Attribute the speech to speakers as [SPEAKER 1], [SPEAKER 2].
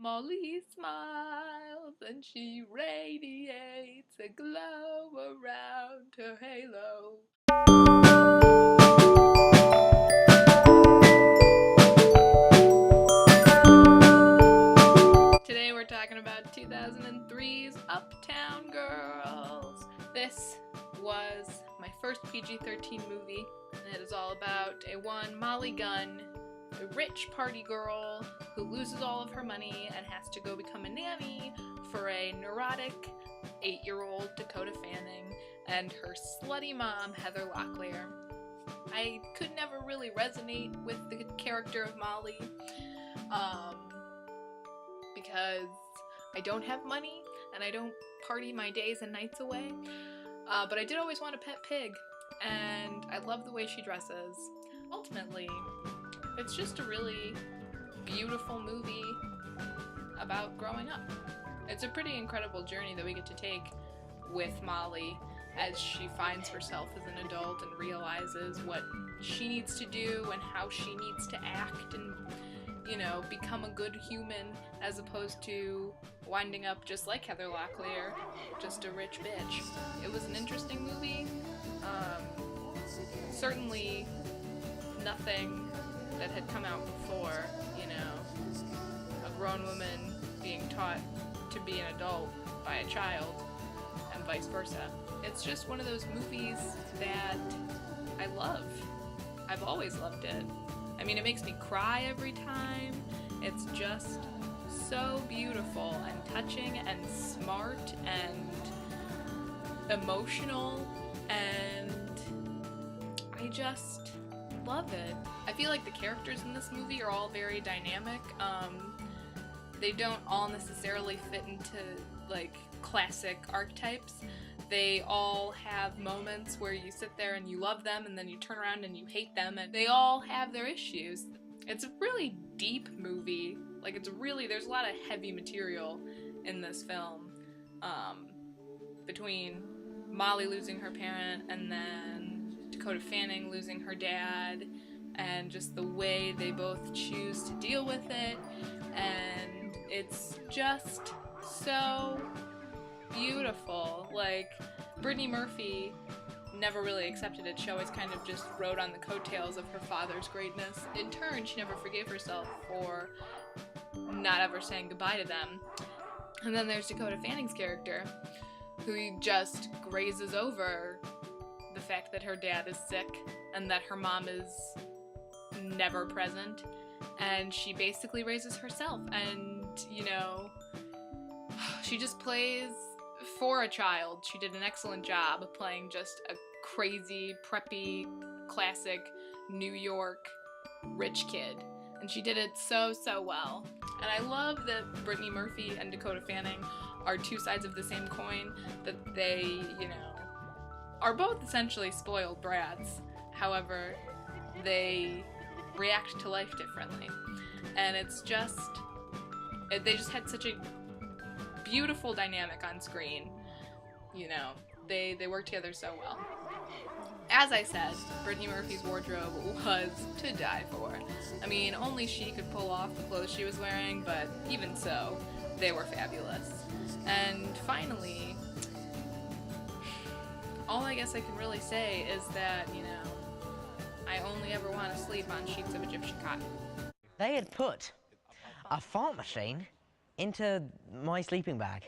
[SPEAKER 1] Molly smiles and she radiates a glow around her halo. Today we're talking about 2003's Uptown Girls. This was my first PG-13 movie, and it is all about one Molly Gunn, a rich party girl who loses all of her money and has to go become a nanny for a neurotic 8-year-old Dakota Fanning and her slutty mom, Heather Locklear. I could never really resonate with the character of Molly, because I don't have money and I don't party my days and nights away, but I did always want a pet pig, and I love the way she dresses. Ultimately, it's just a really beautiful movie about growing up. It's a pretty incredible journey that we get to take with Molly as she finds herself as an adult and realizes what she needs to do and how she needs to act and, you know, become a good human as opposed to winding up just like Heather Locklear, just a rich bitch. It was an interesting movie. Certainly nothing that had come out before, you know, a grown woman being taught to be an adult by a child and vice versa. It's just one of those movies that I love. I've always loved it. I mean, it makes me cry every time. It's just so beautiful and touching and smart and emotional, and I just love it. I feel like the characters in this movie are all very dynamic. They don't all necessarily fit into like classic archetypes. They all have moments where you sit there and you love them and then you turn around and you hate them, and they all have their issues. It's a really deep movie. Like, there's a lot of heavy material in this film. Between Molly losing her parent and then Dakota Fanning losing her dad, and just the way they both choose to deal with it, and it's just so beautiful. Like, Brittany Murphy never really accepted it. She always kind of just rode on the coattails of her father's greatness. In turn, she never forgave herself for not ever saying goodbye to them. And then there's Dakota Fanning's character, who just grazes over the fact that her dad is sick and that her mom is never present, and she basically raises herself, and, you know, she just plays for a child. She did an excellent job playing just a crazy, preppy, classic New York rich kid, and she did it so well. And I love that Brittany Murphy and Dakota Fanning are two sides of the same coin, that they, you know, are both essentially spoiled brats. However, they react to life differently. And it's just, they just had such a beautiful dynamic on screen. You know, they work together so well. As I said, Brittany Murphy's wardrobe was to die for. I mean, only she could pull off the clothes she was wearing, but even so, they were fabulous. And finally, all I guess I can really say is that, you know, I only ever want to sleep on sheets of Egyptian cotton.
[SPEAKER 2] They had put a fart machine into my sleeping bag.